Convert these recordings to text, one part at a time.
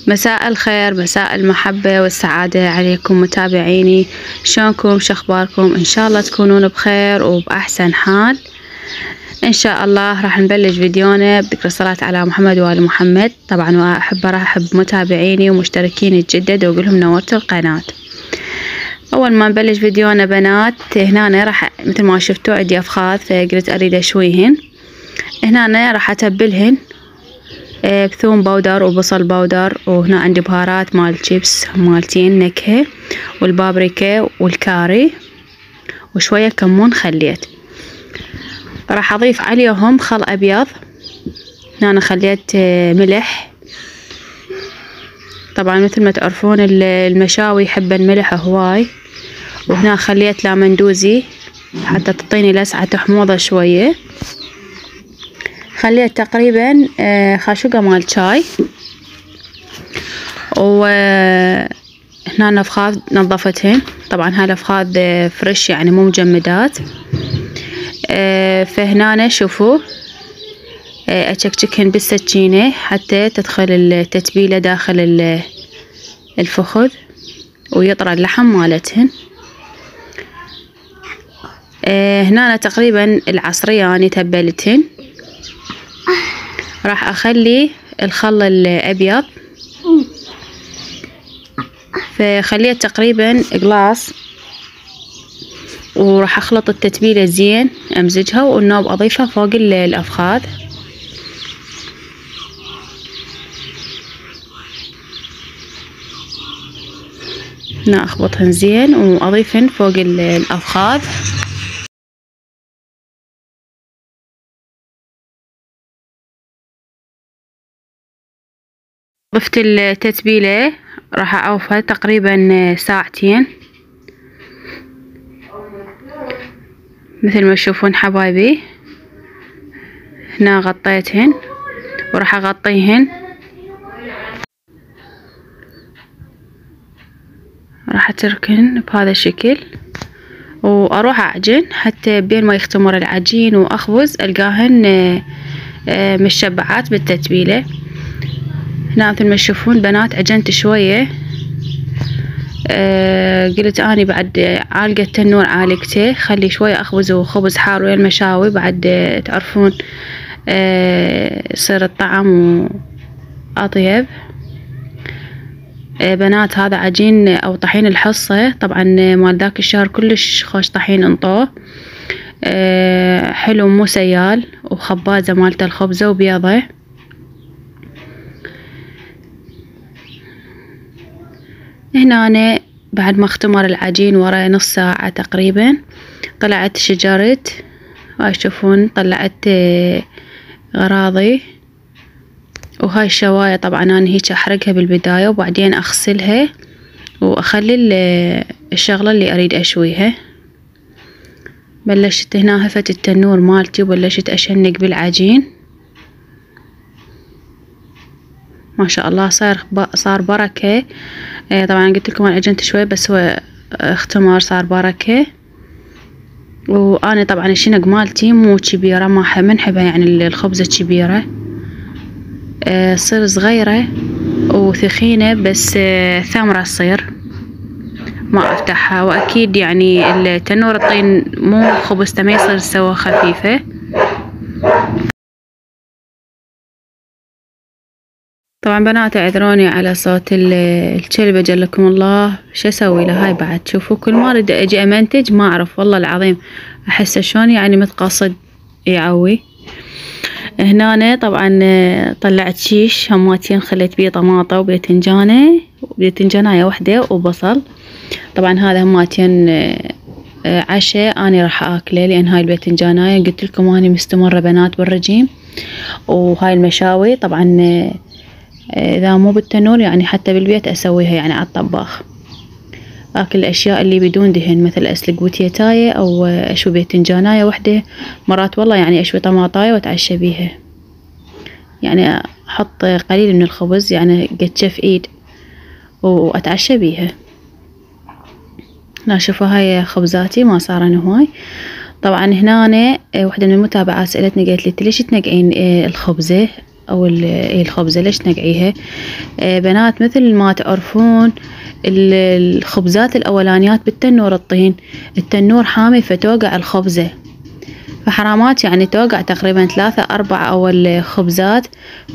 مساء الخير، مساء المحبة والسعادة عليكم متابعيني. شلونكم؟ شخباركم؟ إن شاء الله تكونون بخير وبأحسن حال إن شاء الله. راح نبلش فيديونا بذكر الصلاة على محمد وآل محمد. طبعا وأحب أرحب متابعيني ومشتركين الجدد وأقولهم نورتوا القناة. أول ما نبلش فيديونا بنات، هنا راح مثل ما شفتوا عندي أفخاذ، فقلت أريد أشويهن. هنا راح أتبلهن بثوم بودر وبصل بودر، وهنا عندي بهارات مال شيبس مالتين نكهة، والبابريكا والكاري وشوية كمون خليت. راح أضيف عليهم خل أبيض. هنا أنا خليت ملح. طبعا مثل ما تعرفون المشاوي يحب الملح هواي. وهنا خليت لامندوزي حتى تعطيني لسعة حموضة شوية. خليت تقريبا خاشوقة مال شاي. وهنا الأفخاذ نظفتهن. طبعا هاي الأفخاذ فريش يعني مو مجمدات. فهنا شوفوا أشكشكهن بالسكينة حتى تدخل التتبيلة داخل الفخذ ويطرى اللحم مالتهن. هنا تقريبا العصرية أنا تبلتهن. راح أخلي الخل الأبيض، فخليت تقريبا قلاص، وراح أخلط التتبيلة زين، أمزجها والنوب أضيفها فوق الأفخاذ. هنا أخبطهن زين وأضيفهن فوق الأفخاذ. ضفت التتبيلة، راح أعوفها تقريبا ساعتين مثل ما تشوفون حبايبي. هنا غطيتهن وراح أغطيهن. راح أتركهن بهذا الشكل وأروح أعجن حتى بين ما يختمر العجين وأخبز ألقاهن مشبعات بالتتبيلة. هنا مثل ما تشوفون بنات عجنت شوية. قلت اني بعد عالقة التنور عالقته، خلي شوية اخبز وخبز حار ويا المشاوي، بعد تعرفون يصير الطعم واطيب. بنات هذا عجين او طحين الحصة، طبعا مال ذاك الشهر كلش خوش طحين انطوه. حلو مو سيال، وخبازة مالته الخبزة وبيضة. هنا أنا بعد ما اختمر العجين ورا نص ساعة تقريبا، طلعت شجرة. هاي تشوفون طلعت غراضي. وهاي الشواية طبعا أنا هيك أحرقها بالبداية وبعدين أغسلها وأخلي الشغلة اللي أريد أشويها. بلشت هنا هفت التنور مالتي وبلشت أشنق بالعجين. ما شاء الله صار بركة. طبعا قلت لكم انا عجنت شوي بس هو اختمار صار بركة. وانا طبعا الشنق مالتي مو كبيرة، ما منحبها يعني الخبزة كبيرة، تصير صغيرة وثخينة بس ثمرة تصير ما افتحها. واكيد يعني التنور الطين مو خبزته ما يصير سوا خفيفة. طبعا بنات اعذروني على صوت الكلب اجلكم الله. شو اسوي له؟ هاي بعد شوفوا كل ما اريد اجي امنتج ما اعرف والله العظيم، احس شلون يعني متقصد يعوي. هنا طبعا طلعت شيش هماتين، خليت بيه طماطة وباذنجاناية وحدة وبصل. طبعا هذا هماتين عشاء اني راح اكله، لان هاي الباذنجاناية قلت لكم اني مستمرة بنات بالرجيم. وهاي المشاوي طبعا اذا مو بالتنور يعني حتى بالبيت اسويها يعني على الطباخ. اكل الاشياء اللي بدون دهن، مثل اسلق وتيتاية او اشوي باذنجاناية وحدة. مرات والله يعني اشوي طماطاية واتعشى بيها، يعني احط قليل من الخبز يعني قد كف ايد واتعشى بيها. لا شوفوا هاي خبزاتي ما صارن هواي. طبعا هنا وحدة من المتابعات سألتني قالت لي ليش تنقعين الخبزة؟ او الخبزة ليش نقعيها. بنات مثل ما تعرفون الخبزات الاولانيات بالتنور الطين، التنور حامي فتوقع الخبزة، فحرامات يعني توقع تقريبا 3 4 اول خبزات،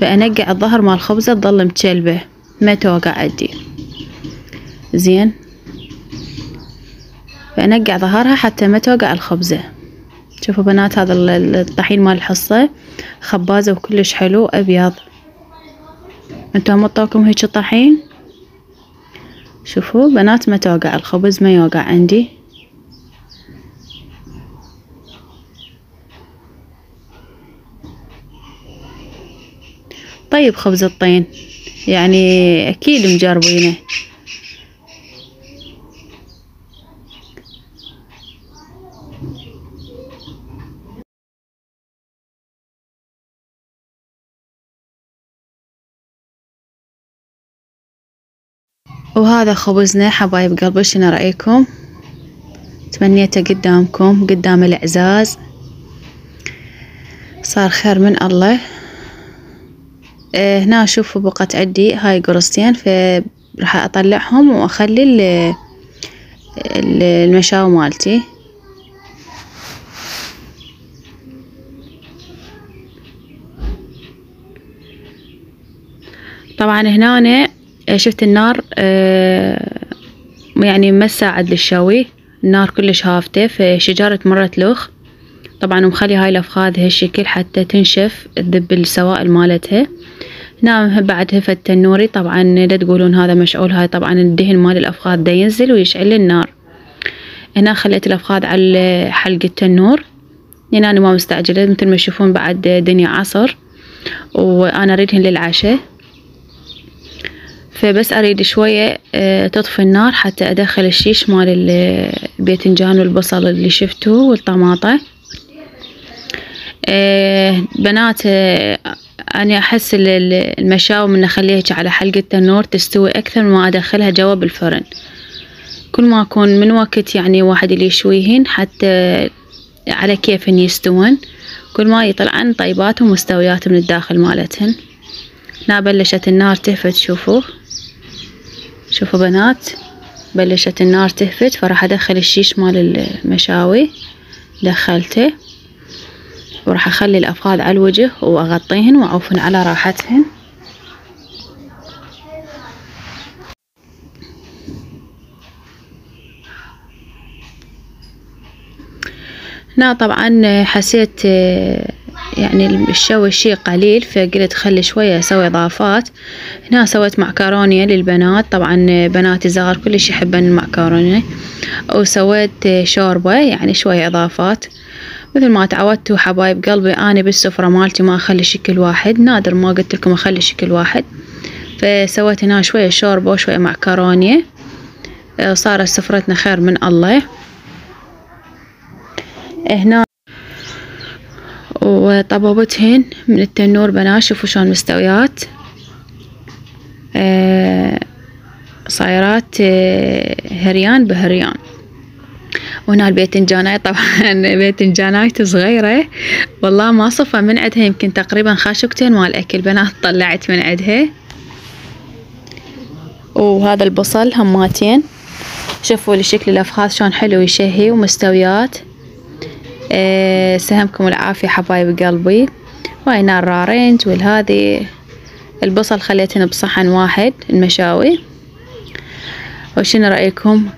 فانقع الظهر مال الخبزة تظل متشلبة ما توقع عندي زين، فانقع ظهرها حتى ما توقع الخبزة. شوفوا بنات هذا الطحين مال الحصة خبازة وكلش حلو ابيض. انتوا هم طوكم هيك طحين؟ شوفوا بنات ما توقع الخبز، ما يوقع عندي. طيب خبز الطين يعني اكيد مجربينه. وهذا خبزنا حبايب قلبي، شنو رأيكم؟ تمنيته قدامكم قدام العزاز، صار خير من الله. هنا شوفوا بقت عندي هاي قرصتين، فراح اطلعهم واخلي المشاوي مالتي. طبعا هنا أنا شفت النار يعني ما تساعد للشوي، النار كلش هافتة، فشجرة مرة لخ طبعا مخلي هاي الافخاذ هالشكل حتى تنشف تذب السوائل مالتها. هنا بعد هفت تنوري، طبعا لا تقولون هذا مشعول، هاي طبعا الدهن مال الافخاذ دا ينزل ويشعل النار. هنا خليت الافخاذ على حلق التنور، هنا انا ما مستعجلة مثل ما تشوفون بعد دنيا عصر وانا اريدهن للعشاء، فبس اريد شوية تطفي النار حتى ادخل الشيش مال الباذنجان والبصل اللي شفتوه والطماطة. بنات أنا أحس المشاوي من أخليها على حلقة التنور تستوي أكثر ما أدخلها جوا بالفرن. كل ما أكون من وقت يعني واحد اللي يشويهن حتى على كيف يستوون، كل ما يطلعن طيبات ومستويات من الداخل مالتهن. هنا بلشت النار تهفت، شوفوا بنات بلشت النار تهفت، فراح أدخل الشيش مال المشاوي دخلته، وراح اخلي الافخاذ على الوجه واغطيهن واعوفن على راحتهن. هنا طبعا حسيت يعني الشوي شي قليل، فقلت خلي شوية اسوي اضافات. هنا سويت معكرونية للبنات، طبعا بناتي الصغار كلش يحبن المعكرونة، وسويت شوربة يعني شوية اضافات. مثل ما تعودتوا حبايب قلبي انا بالسفرة مالتي ما اخلي شكل واحد، نادر ما قلت لكم اخلي شكل واحد، فسويت هنا شوية شوربة وشوية معكرونية، صارت سفرتنا خير من الله. هنا وطببتهن من التنور بنات، شوفوا شلون مستويات، صايرات هريان بهريان. وهنا الباذنجاناي طبعا باذنجانايت صغيرة والله ما صفى من عندها، يمكن تقريبا خاشقتين مال اكل بنات طلعت من عندها. وهذا البصل هماتين، شوفوا لشكل الافخاذ شلون حلو يشهي ومستويات. سهمكم العافية حبايب قلبي. وهنا الرارنج والهذي البصل خليتهن بصحن واحد المشاوي. وشنو رأيكم؟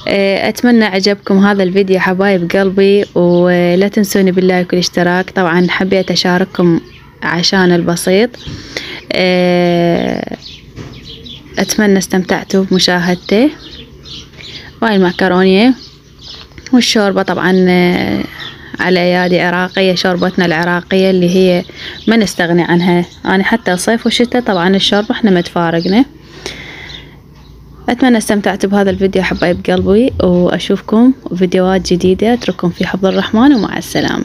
اتمنى عجبكم هذا الفيديو حبايب قلبي، ولا تنسوني باللايك والاشتراك. طبعا حبيت اشارككم عشان البسيط، اتمنى استمتعتوا بمشاهدته. وهاي المعكرونية والشوربة طبعا على يادي عراقية، شوربتنا العراقية اللي هي ما نستغني عنها، انا حتى صيف وشتاء طبعا الشوربة احنا ما تفارقنا. اتمنى استمتعتوا بهذا الفيديو حبايب قلبي، واشوفكم فيديوهات جديدة. اترككم في حفظ الرحمن ومع السلامة.